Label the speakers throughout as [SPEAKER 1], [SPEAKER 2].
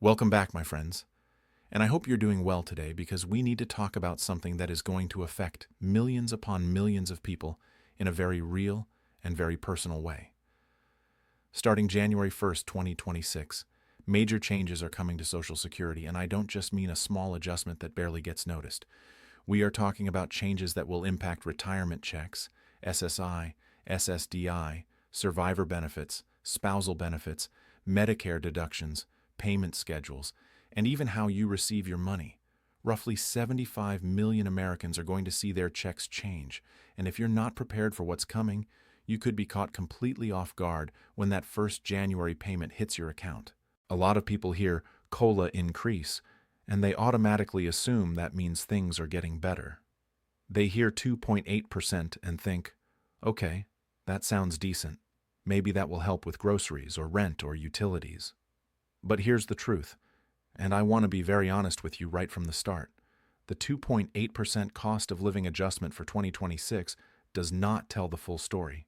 [SPEAKER 1] Welcome back, my friends. And I hope you're doing well today because we need to talk about something that is going to affect millions upon millions of people in a very real and very personal way. Starting January 1st, 2026, major changes are coming to Social Security, and I don't just mean a small adjustment that barely gets noticed. We are talking about changes that will impact retirement checks, SSI, SSDI, survivor benefits, spousal benefits, Medicare deductions, payment schedules, and even how you receive your money. Roughly 75 million Americans are going to see their checks change, and if you're not prepared for what's coming, you could be caught completely off guard when that first January payment hits your account. A lot of people hear COLA increase, and they automatically assume that means things are getting better. They hear 2.8% and think, okay, that sounds decent. Maybe that will help with groceries or rent or utilities. But here's the truth, and I want to be very honest with you right from the start. The 2.8% cost of living adjustment for 2026 does not tell the full story.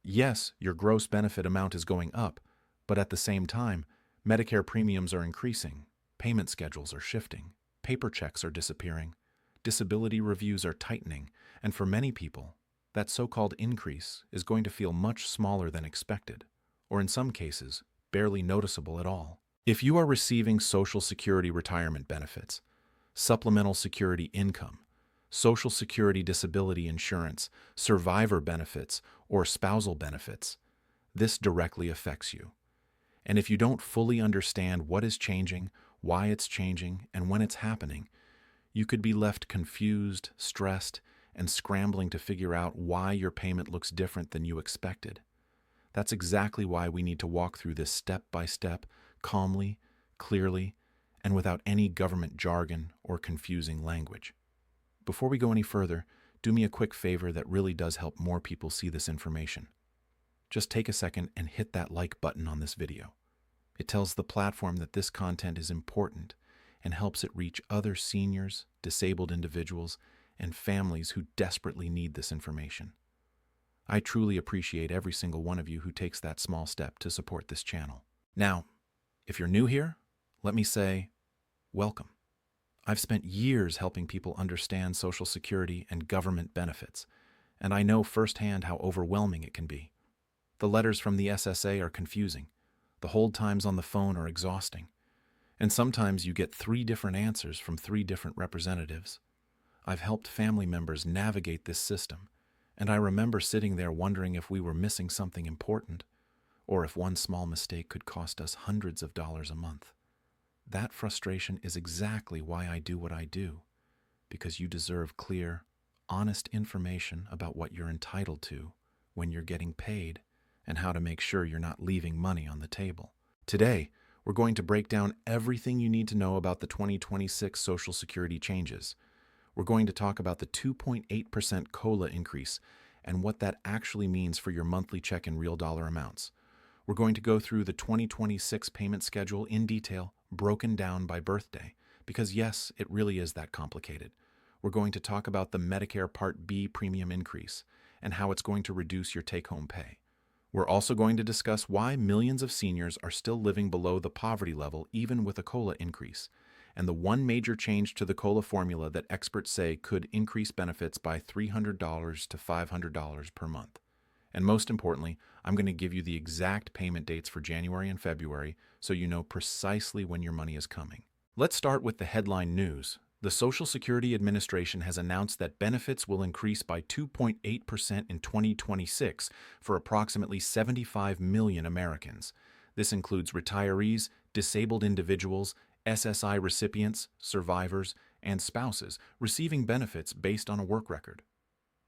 [SPEAKER 1] Yes, your gross benefit amount is going up, but at the same time, Medicare premiums are increasing, payment schedules are shifting, paper checks are disappearing, disability reviews are tightening, and for many people, that so-called increase is going to feel much smaller than expected, or in some cases, barely noticeable at all. If you are receiving Social Security retirement benefits, supplemental security income, Social Security disability insurance, survivor benefits, or spousal benefits, this directly affects you. And if you don't fully understand what is changing, why it's changing, and when it's happening, you could be left confused, stressed, and scrambling to figure out why your payment looks different than you expected. That's exactly why we need to walk through this step by step, calmly, clearly, and without any government jargon or confusing language. Before we go any further, do me a quick favor that really does help more people see this information. Just take a second and hit that like button on this video. It tells the platform that this content is important and helps it reach other seniors, disabled individuals, and families who desperately need this information. I truly appreciate every single one of you who takes that small step to support this channel. Now, if you're new here, let me say, welcome. I've spent years helping people understand Social Security and government benefits, and I know firsthand how overwhelming it can be. The letters from the SSA are confusing, the hold times on the phone are exhausting, and sometimes you get 3 different answers from 3 different representatives. I've helped family members navigate this system, and I remember sitting there wondering if we were missing something important, or if one small mistake could cost us hundreds of dollars a month. That frustration is exactly why I do what I do, because you deserve clear, honest information about what you're entitled to when you're getting paid and how to make sure you're not leaving money on the table. Today, we're going to break down everything you need to know about the 2026 Social Security changes. We're going to talk about the 2.8% COLA increase and what that actually means for your monthly check in real dollar amounts. We're going to go through the 2026 payment schedule in detail, broken down by birthday, because yes, it really is that complicated. We're going to talk about the Medicare Part B premium increase and how it's going to reduce your take-home pay. We're also going to discuss why millions of seniors are still living below the poverty level even with a COLA increase, and the one major change to the COLA formula that experts say could increase benefits by $300 to $500 per month. And most importantly, I'm going to give you the exact payment dates for January and February so you know precisely when your money is coming. Let's start with the headline news. The Social Security Administration has announced that benefits will increase by 2.8% in 2026 for approximately 75 million Americans. This includes retirees, disabled individuals, SSI recipients, survivors, and spouses receiving benefits based on a work record.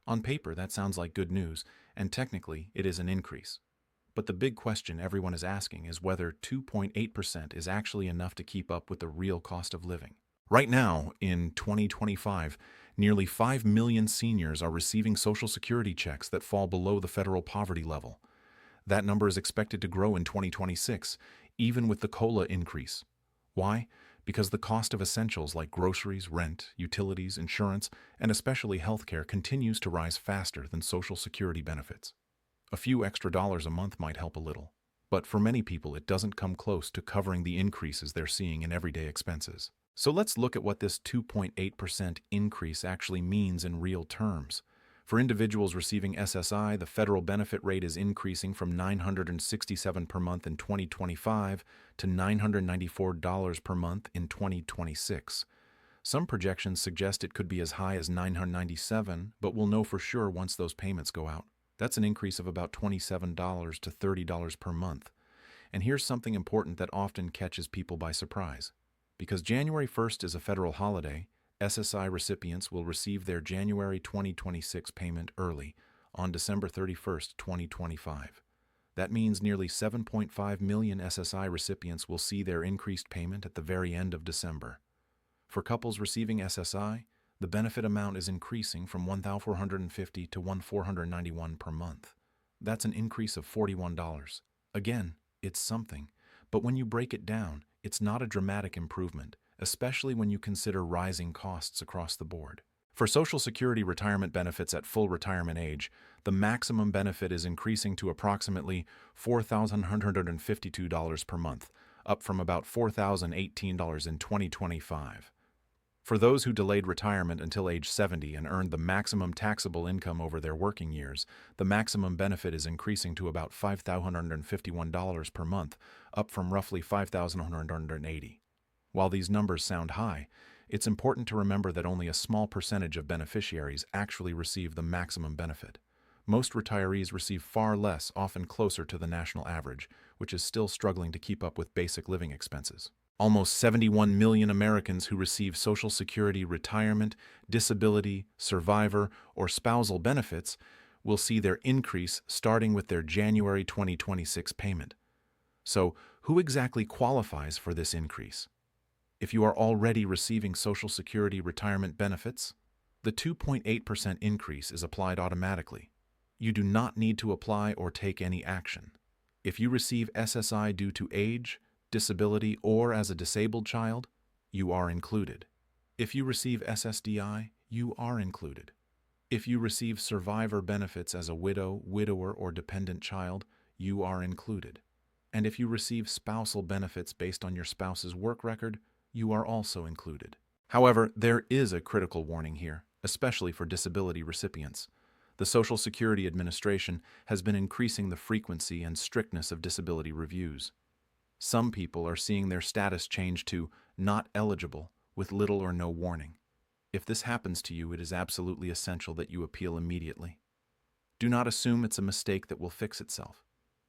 [SPEAKER 1] On paper, that sounds like good news, and technically, it is an increase. But the big question everyone is asking is whether 2.8% is actually enough to keep up with the real cost of living. Right now, in 2025, nearly 5 million seniors are receiving Social Security checks that fall below the federal poverty level. That number is expected to grow in 2026, even with the COLA increase. Why? Because the cost of essentials like groceries, rent, utilities, insurance, and especially healthcare continues to rise faster than Social Security benefits. A few extra dollars a month might help a little, But for many people, it doesn't come close to covering the increases they're seeing in everyday expenses. So let's look at what this 2.8% increase actually means in real terms. For individuals receiving SSI, the federal benefit rate is increasing from $967 per month in 2025 to $994 per month in 2026. Some projections suggest it could be as high as $997, but we'll know for sure once those payments go out. That's an increase of about $27 to $30 per month. And here's something important that often catches people by surprise. Because January 1st is a federal holiday, SSI recipients will receive their January 2026 payment early, on December 31st, 2025. That means nearly 7.5 million SSI recipients will see their increased payment at the very end of December. For couples receiving SSI, the benefit amount is increasing from $1,450 to $1,491 per month. That's an increase of $41. Again, it's something, but when you break it down, it's not a dramatic improvement, especially when you consider rising costs across the board. For Social Security retirement benefits at full retirement age, the maximum benefit is increasing to approximately $4,152 per month, up from about $4,018 in 2025. For those who delayed retirement until age 70 and earned the maximum taxable income over their working years, the maximum benefit is increasing to about $5,151 per month, up from roughly $5,180. While these numbers sound high, it's important to remember that only a small percentage of beneficiaries actually receive the maximum benefit. Most retirees receive far less, often closer to the national average, which is still struggling to keep up with basic living expenses. Almost 71 million Americans who receive Social Security retirement, disability, survivor, or spousal benefits will see their increase starting with their January 2026 payment. So, who exactly qualifies for this increase? If you are already receiving Social Security retirement benefits, the 2.8% increase is applied automatically. You do not need to apply or take any action. If you receive SSI due to age, disability, or as a disabled child, you are included. If you receive SSDI, you are included. If you receive survivor benefits as a widow, widower, or dependent child, you are included. And if you receive spousal benefits based on your spouse's work record, you are also included. However, there is a critical warning here, especially for disability recipients. The Social Security Administration has been increasing the frequency and strictness of disability reviews. Some people are seeing their status change to not eligible with little or no warning. If this happens to you, it is absolutely essential that you appeal immediately. Do not assume it's a mistake that will fix itself.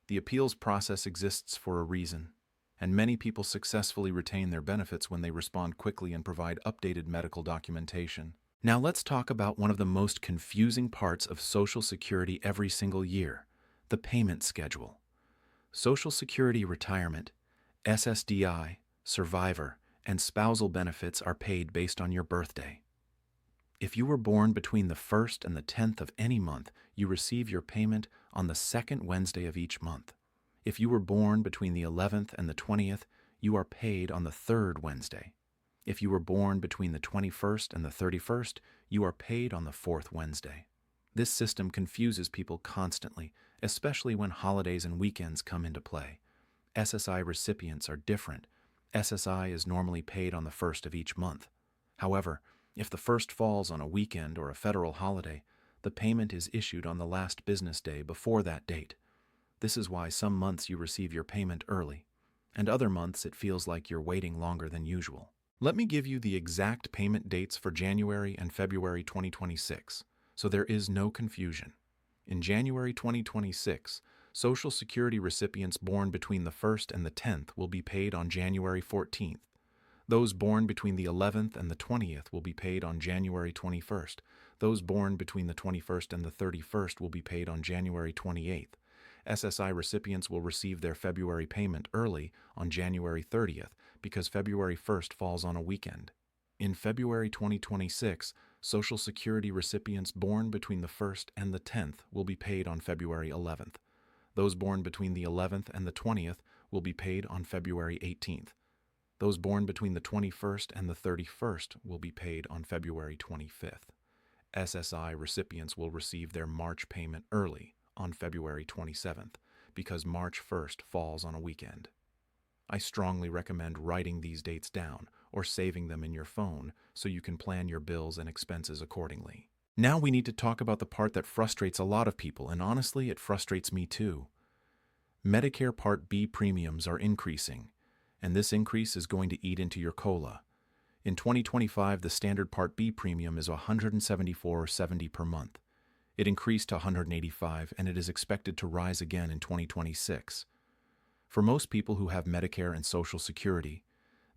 [SPEAKER 1] The appeals process exists for a reason, and many people successfully retain their benefits when they respond quickly and provide updated medical documentation. Now let's talk about one of the most confusing parts of Social Security every single year, the payment schedule. Social Security retirement, SSDI, survivor, and spousal benefits are paid based on your birthday. If you were born between the 1st and the 10th of any month, you receive your payment on the second Wednesday of each month. If you were born between the 11th and the 20th, you are paid on the third Wednesday. If you were born between the 21st and the 31st, you are paid on the fourth Wednesday. This system confuses people constantly, especially when holidays and weekends come into play. SSI recipients are different. SSI is normally paid on the first of each month. However, if the first falls on a weekend or a federal holiday, the payment is issued on the last business day before that date. This is why some months you receive your payment early, and other months it feels like you're waiting longer than usual. Let me give you the exact payment dates for January and February 2026, so there is no confusion. In January 2026, Social Security recipients born between the 1st and the 10th will be paid on January 14th. Those born between the 11th and the 20th will be paid on January 21st. Those born between the 21st and the 31st will be paid on January 28th. SSI recipients will receive their February payment early on January 30th because February 1st falls on a weekend. In February 2026, Social Security recipients born between the 1st and the 10th will be paid on February 11th. Those born between the 11th and the 20th will be paid on February 18th. Those born between the 21st and the 31st will be paid on February 25th. SSI recipients will receive their March payment early on February 27th because March 1st falls on a weekend. I strongly recommend writing these dates down or saving them in your phone so you can plan your bills and expenses accordingly. Now we need to talk about the part that frustrates a lot of people, and honestly, it frustrates me too. Medicare Part B premiums are increasing, and this increase is going to eat into your COLA. In 2025, the standard Part B premium is $174.70 per month. It increased to $185, and it is expected to rise again in 2026. For most people who have Medicare and Social Security,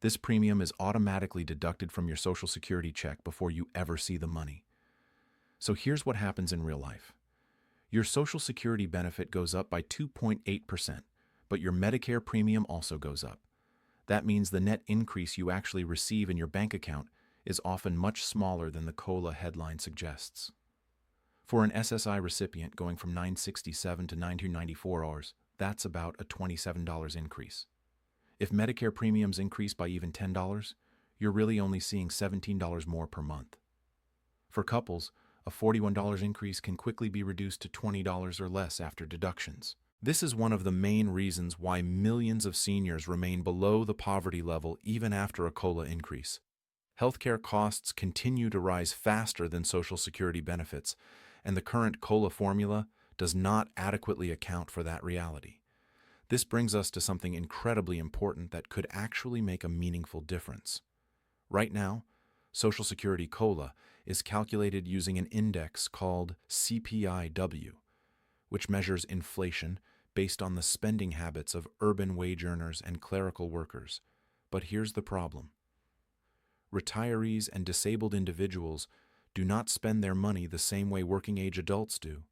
[SPEAKER 1] this premium is automatically deducted from your Social Security check before you ever see the money. So here's what happens in real life. Your Social Security benefit goes up by 2.8%, but your Medicare premium also goes up. That means the net increase you actually receive in your bank account is often much smaller than the COLA headline suggests. For an SSI recipient going from $967 to $994, that's about a $27 increase. If Medicare premiums increase by even $10, you're really only seeing $17 more per month. For couples, a $41 increase can quickly be reduced to $20 or less after deductions. This is one of the main reasons why millions of seniors remain below the poverty level even after a COLA increase. Healthcare costs continue to rise faster than Social Security benefits, and the current COLA formula does not adequately account for that reality. This brings us to something incredibly important that could actually make a meaningful difference. Right now, Social Security COLA is calculated using an index called CPI-W, which measures inflation based on the spending habits of urban wage earners and clerical workers. But here's the problem. Retirees and disabled individuals do not spend their money the same way working-age adults do.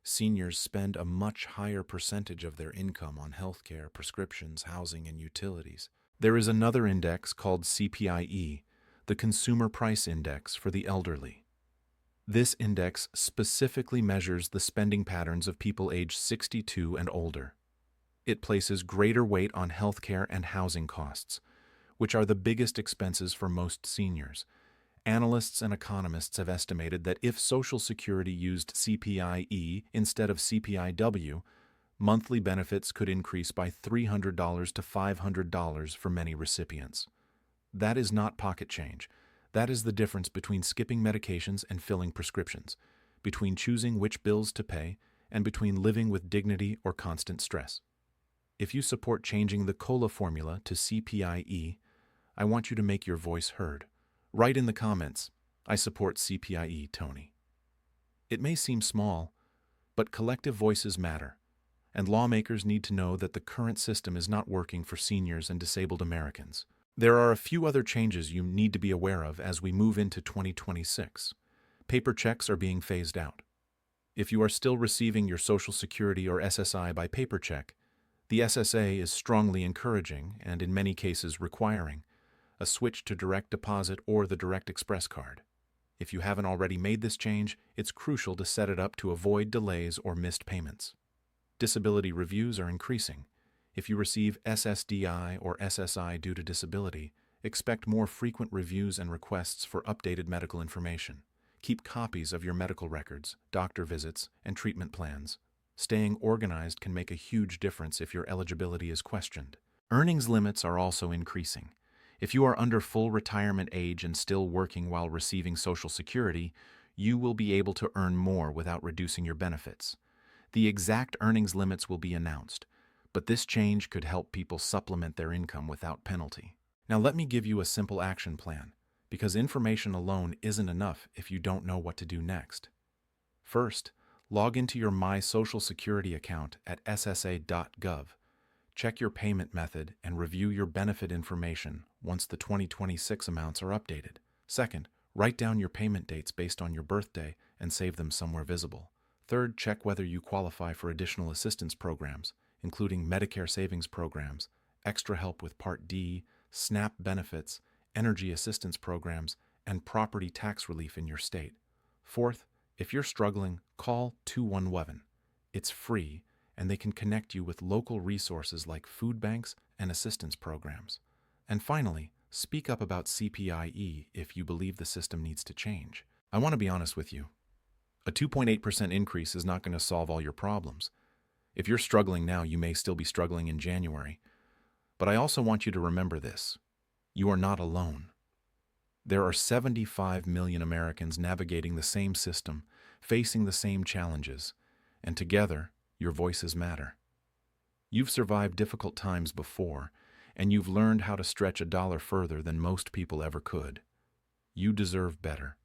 [SPEAKER 1] Seniors spend a much higher percentage of their income on healthcare, prescriptions, housing, and utilities. There is another index called CPIE, the Consumer Price Index for the elderly. This index specifically measures the spending patterns of people aged 62 and older. It places greater weight on healthcare and housing costs, which are the biggest expenses for most seniors. Analysts and economists have estimated that if Social Security used CPIE instead of CPIW, monthly benefits could increase by $300 to $500 for many recipients. That is not pocket change. That is the difference between skipping medications and filling prescriptions, between choosing which bills to pay, and between living with dignity or constant stress. If you support changing the COLA formula to CPIE, I want you to make your voice heard. Write in the comments, "I support CPIE, Tony." It may seem small, but collective voices matter, and lawmakers need to know that the current system is not working for seniors and disabled Americans. There are a few other changes you need to be aware of as we move into 2026. Paper checks are being phased out. If you are still receiving your Social Security or SSI by paper check, the SSA is strongly encouraging, and in many cases requiring, a switch to direct deposit or the Direct Express card. If you haven't already made this change, it's crucial to set it up to avoid delays or missed payments. Disability reviews are increasing. If you receive SSDI or SSI due to disability, expect more frequent reviews and requests for updated medical information. Keep copies of your medical records, doctor visits, and treatment plans. Staying organized can make a huge difference if your eligibility is questioned. Earnings limits are also increasing. If you are under full retirement age and still working while receiving Social Security, you will be able to earn more without reducing your benefits. The exact earnings limits will be announced, but this change could help people supplement their income without penalty. Now let me give you a simple action plan, because information alone isn't enough if you don't know what to do next. First, log into your My Social Security account at ssa.gov. Check your payment method and review your benefit information once the 2026 amounts are updated. Second, write down your payment dates based on your birthday and save them somewhere visible. Third, check whether you qualify for additional assistance programs, including Medicare savings programs, extra help with Part D, SNAP benefits, energy assistance programs, and property tax relief in your state. Fourth, if you're struggling, call 211. It's free, and they can connect you with local resources like food banks and assistance programs. And finally, speak up about CPIE if you believe the system needs to change. I want to be honest with you. A 2.8% increase is not going to solve all your problems. If you're struggling now, you may still be struggling in January. But I also want you to remember this. You are not alone. There are 75 million Americans navigating the same system, facing the same challenges, and together, your voices matter. You've survived difficult times before, and you've learned how to stretch a dollar further than most people ever could. You deserve better,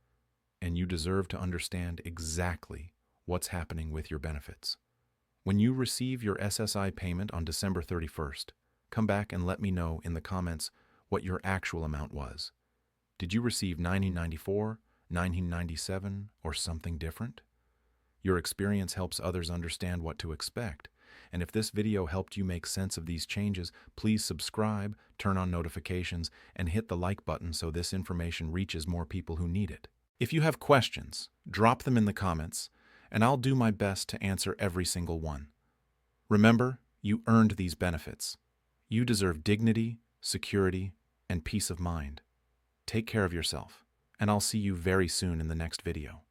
[SPEAKER 1] and you deserve to understand exactly what's happening with your benefits. When you receive your SSI payment on December 31st, come back and let me know in the comments what your actual amount was. Did you receive $19.94, $19.97, or something different? Your experience helps others understand what to expect, and if this video helped you make sense of these changes, please subscribe, turn on notifications, and hit the like button so this information reaches more people who need it. If you have questions, drop them in the comments, and I'll do my best to answer every single one. Remember, you earned these benefits. You deserve dignity, security, and peace of mind. Take care of yourself, and I'll see you very soon in the next video.